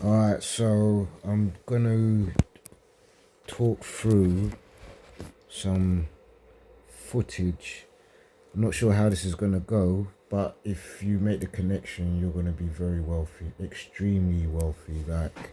Alright, so I'm gonna talk through some footage. I'm not sure how this is gonna go, but if you make the connection, you're gonna be very wealthy, extremely wealthy, like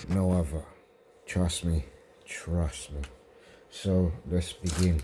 no other. Trust me, trust me. So let's begin.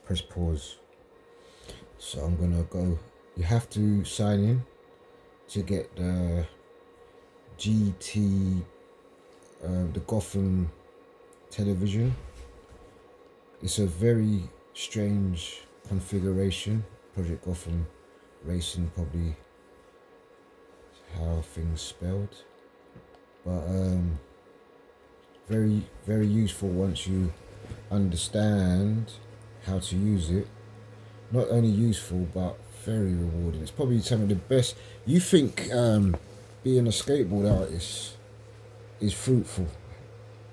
Press pause. So I'm gonna go. You have to sign in to get the GT, the Gotham television. It's a very strange configuration. Project Gotham Racing, probably how things spelled, but very useful once you understand how to use it. Not only useful but very rewarding. It's probably some of the best. You think being a skateboard artist is fruitful?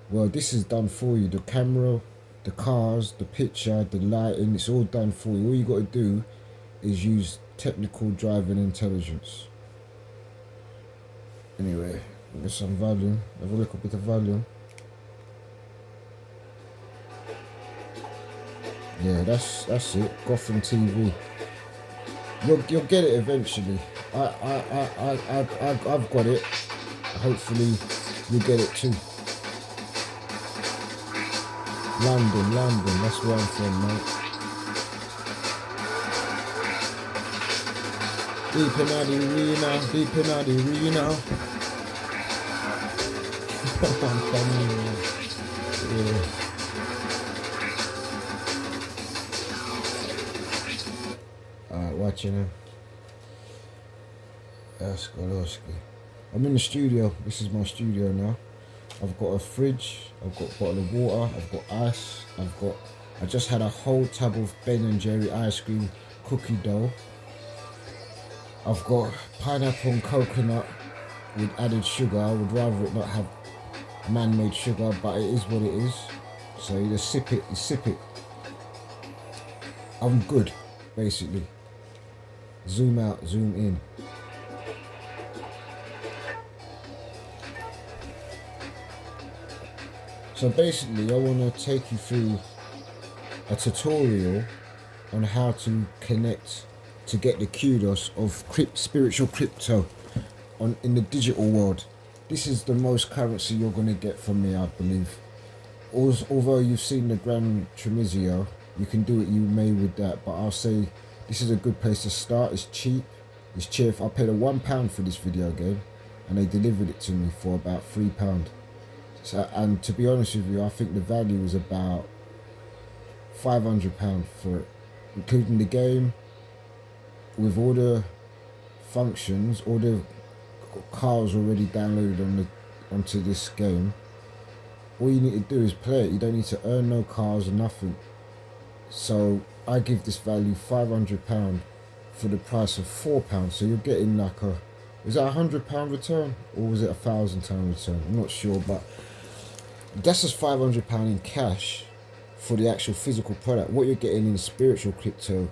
Well, this is done for you. The camera, the cars, the picture, the lighting, it's all done for you. All you got to do is use technical driving intelligence. Anyway, get some volume. Have a little bit of volume. Yeah, that's it. Gotham TV. You'll get it eventually. I've got it. Hopefully, you get it too. London, that's where I'm from, mate. Deep in the arena. I'm coming, man. Yeah. Alright, watching him. That's Goloski. I'm in the studio. This is my studio now. I've got a fridge, I've got a bottle of water, I've got ice, I just had a whole tub of Ben and Jerry ice cream cookie dough. I've got pineapple and coconut with added sugar. I would rather it not have man-made sugar, but it is what it is. So you just sip it, I'm good, basically. Zoom out, zoom in. So basically, I want to take you through a tutorial on how to connect to get the kudos of spiritual crypto in the digital world. This is the most currency you're going to get from me, I believe. Although you've seen the Gran Turismo, you can do what you may with that, but I'll say this is a good place to start. It's cheap, it's cheerful. I paid £1 for this video game, and they delivered it to me for about £3. So, and to be honest with you, I think the value is about £500 for it, including the game, with all the functions, all the cars already downloaded onto this game. All you need to do is play it. You don't need to earn no cars or nothing. So I give this value £500 for the price of £4. So you're getting like is that £100 return or was it £1,000 return? I'm not sure, but that's just £500 in cash for the actual physical product. What you're getting in spiritual crypto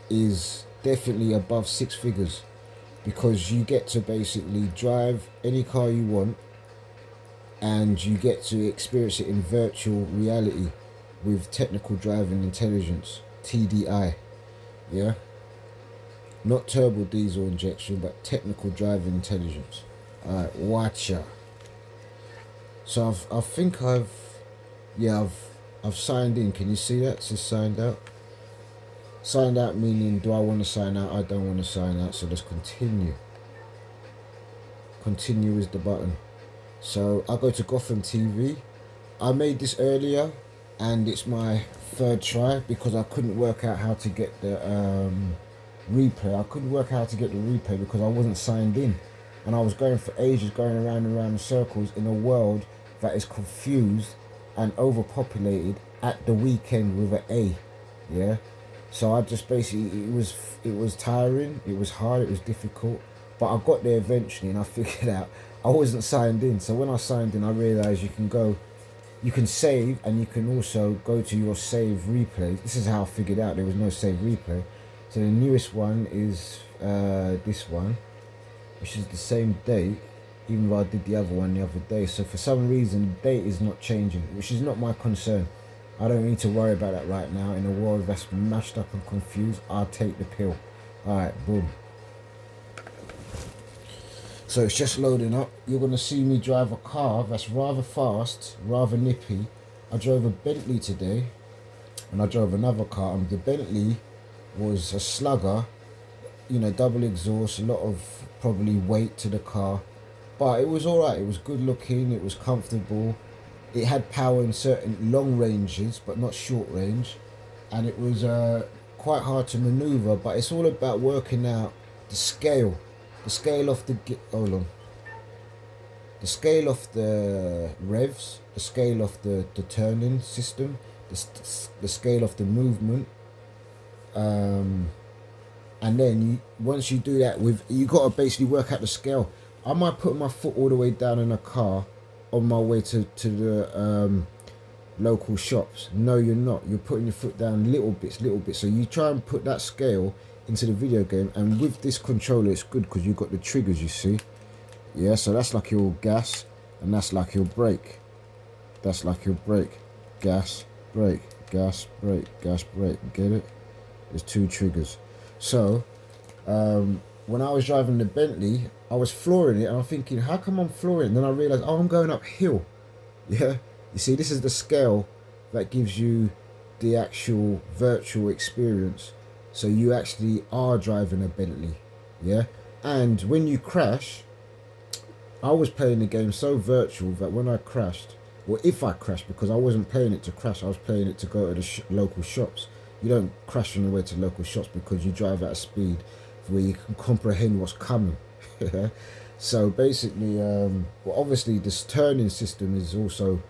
is definitely above 6 figures, because you get to basically drive any car you want and you get to experience it in virtual reality with technical driving intelligence, TDI. Yeah, not turbo diesel injection, but technical driving intelligence. Alright, watch ya. So I think I've signed in. Can you see that? It says signed out. Signed out meaning, do I want to sign out? I don't want to sign out. So let's continue. Continue is the button. So I go to Gotham TV. I made this earlier, and it's my third try because I couldn't work out how to get the replay. I couldn't work out how to get the replay because I wasn't signed in, and I was going for ages, going around and around in circles in a world that is confused and overpopulated at the weekend with an A. Yeah. So I just basically, it was tiring, it was hard, it was difficult, but I got there eventually, and I figured out I wasn't signed in. So when I signed in, I realized you can save, and you can also go to your save replay. This is how I figured out there was no save replay. So the newest one is this one, which is the same date, even though I did the other one the other day. So for some reason, the date is not changing, which is not my concern. I don't need to worry about that right now. In a world that's mashed up and confused, I'll take the pill. Alright, boom. So it's just loading up. You're going to see me drive a car that's rather fast, rather nippy. I drove a Bentley today, and I drove another car, and the Bentley was a slugger, you know, double exhaust, a lot of probably weight to the car, but it was alright. It was good looking, it was comfortable, it had power in certain long ranges but not short range, and it was quite hard to maneuver. But it's all about working out the scale of the the scale of the revs, the scale of the turning system, the scale of the movement, and then once you do that, you got to basically work out the scale. I might put my foot all the way down in a car on my way to the local shops. No, you're not. You're putting your foot down little bits. So you try and put that scale into the video game, and with this controller it's good because you've got the triggers, you see. Yeah, so that's like your gas, and that's like your brake. That's like your brake. Gas, brake, gas, brake, gas, brake. Get it? There's two triggers. So when I was driving the Bentley, I was flooring it, and I'm thinking, how come I'm flooring it? And then I realized, oh, I'm going uphill. Yeah, you see, this is the scale that gives you the actual virtual experience. So you actually are driving a Bentley. Yeah, and when you crash, I was playing the game so virtual that when I crashed, or if I crashed, because I wasn't playing it to crash, I was playing it to go to the local shops. You don't crash on the way to local shops because you drive at a speed where you can comprehend what's coming. So basically, well, obviously this turning system is also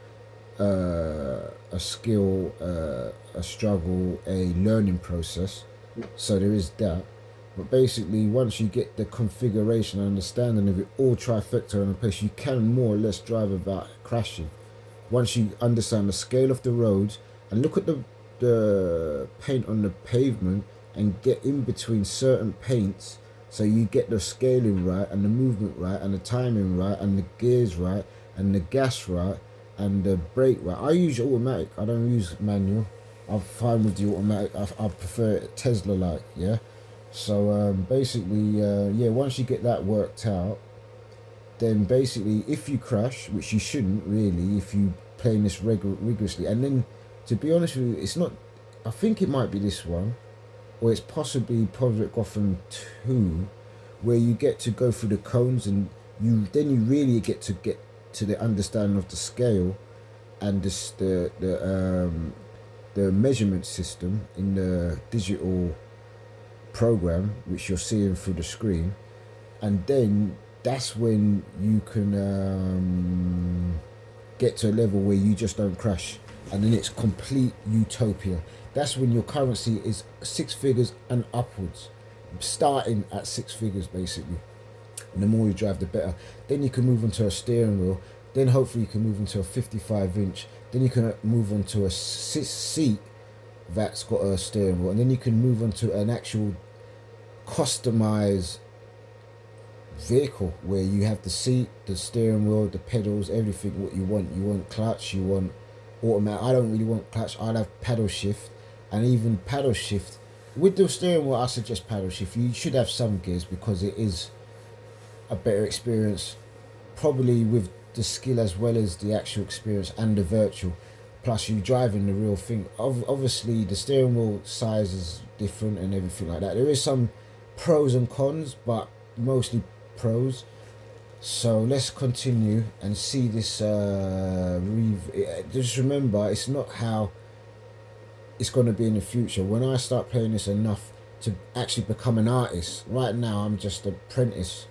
a skill, a struggle, a learning process. So there is that. But basically, once you get the configuration and understanding of it all trifecta in a place, you can more or less drive without crashing. Once you understand the scale of the roads and look at the paint on the pavement and get in between certain paints, so you get the scaling right and the movement right and the timing right and the gears right and the gas right and the brake right. I use automatic, I don't use manual. I'm fine with the automatic. I prefer it Tesla like, yeah. So basically, yeah, once you get that worked out, then basically if you crash, which you shouldn't really if you playing this rigorously, and then to be honest with you, it's not, I think it might be this one, or it's possibly Project Gotham 2, where you get to go through the cones, and you really get to the understanding of the scale and the measurement system in the digital program which you're seeing through the screen, and then that's when you can get to a level where you just don't crash, and then it's complete utopia. That's when your currency is 6 figures and upwards, starting at 6 figures basically. And the more you drive, the better. Then you can move onto a steering wheel. Then hopefully you can move into a 55-inch. Then you can move onto a seat that's got a steering wheel. And then you can move onto an actual customized vehicle where you have the seat, the steering wheel, the pedals, everything what you want. You want clutch, you want automatic. I don't really want clutch. I'd have paddle shift, and even paddle shift with the steering wheel. I suggest paddle shift. You should have some gears because it is a better experience, probably with the skill as well as the actual experience and the virtual. Plus you driving the real thing. Obviously the steering wheel size is different and everything like that. There is some pros and cons, but mostly pros. So let's continue and see this. Just remember, it's not how it's going to be in the future. When I start playing this enough to actually become an artist, right now I'm just an apprentice.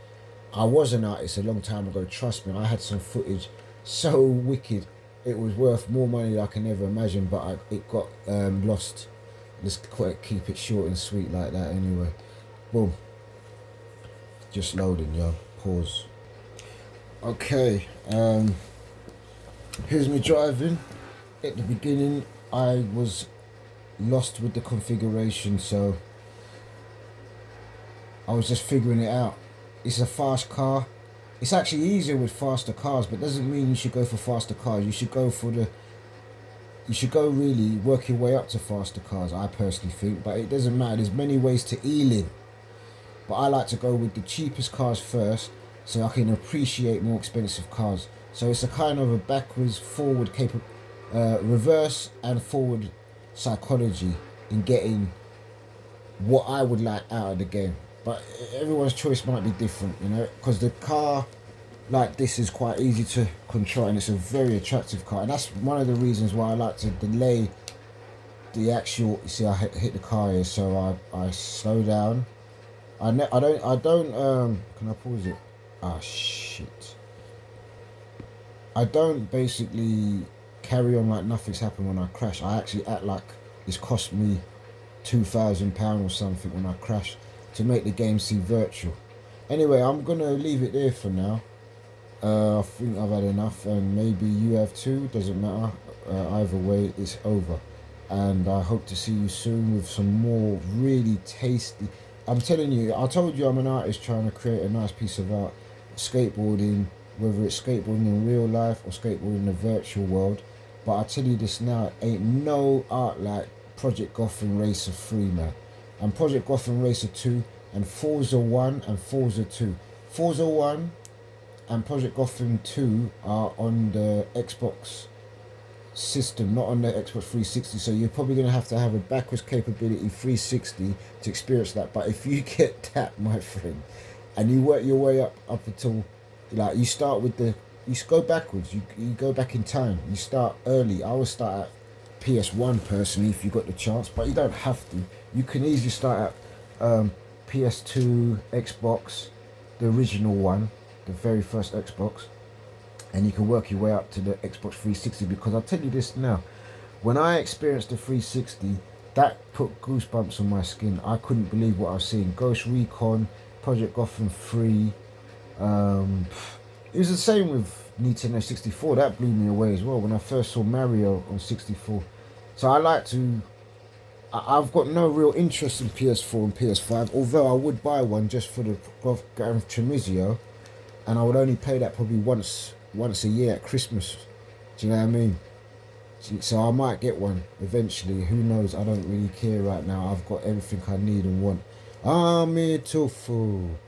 I was an artist a long time ago, trust me. I had some footage so wicked, it was worth more money than I can ever imagine, but it got lost. Let's keep it short and sweet like that anyway. Boom. Just loading, yo. Pause. Okay, here's me driving. At the beginning, I was lost with the configuration, so I was just figuring it out. It's a fast car. It's actually easier with faster cars, but doesn't mean you should go for faster cars. You should go really work your way up to faster cars, I personally think, but it doesn't matter. There's many ways to Ealing, but I like to go with the cheapest cars first so I can appreciate more expensive cars. So it's a kind of a backwards, forward, reverse and forward psychology in getting what I would like out of the game. But everyone's choice might be different, you know, because the car like this is quite easy to control and it's a very attractive car, and that's one of the reasons why I like to delay the actual. You see, I hit the car here, so I slow down. I don't can I pause it? Ah, shit. I don't basically carry on like nothing's happened when I crash. I actually act like it's cost me £2,000 or something when I crash to make the game seem virtual. Anyway, I'm gonna leave it there for now. I think I've had enough, and maybe you have too. Doesn't matter. Either way, it's over. And I hope to see you soon with some more really tasty. I'm telling you, I told you I'm an artist trying to create a nice piece of art. Skateboarding, whether it's skateboarding in real life or skateboarding in the virtual world. But I tell you this now, ain't no art like Project Gotham Racer 3, man. And Project Gotham Racer 2 and Forza 1 and Forza 2. Forza 1 and Project Gotham 2 are on the Xbox system, not on the Xbox 360, so you're probably going to have a backwards capability 360 to experience that. But if you get that, my friend, and you work your way up until, like, you start with you go backwards, you go back in time, you start early. I would start at PS1 personally if you got the chance, but you don't have to. You can easily start at PS2, Xbox, the original one, the very first Xbox, and you can work your way up to the Xbox 360. Because I'll tell you this now, when I experienced the 360, that put goosebumps on my skin. I couldn't believe what I was seeing. Ghost Recon, Project Gotham 3. It was the same with Nintendo 64. That blew me away as well when I first saw Mario on 64. So I've got no real interest in PS4 and PS5, although I would buy one just for the Gran Turismo, and I would only pay that probably once a year at Christmas. Do you know what I mean? So I might get one eventually. Who knows? I don't really care right now. I've got everything I need and want. I'm here to fool.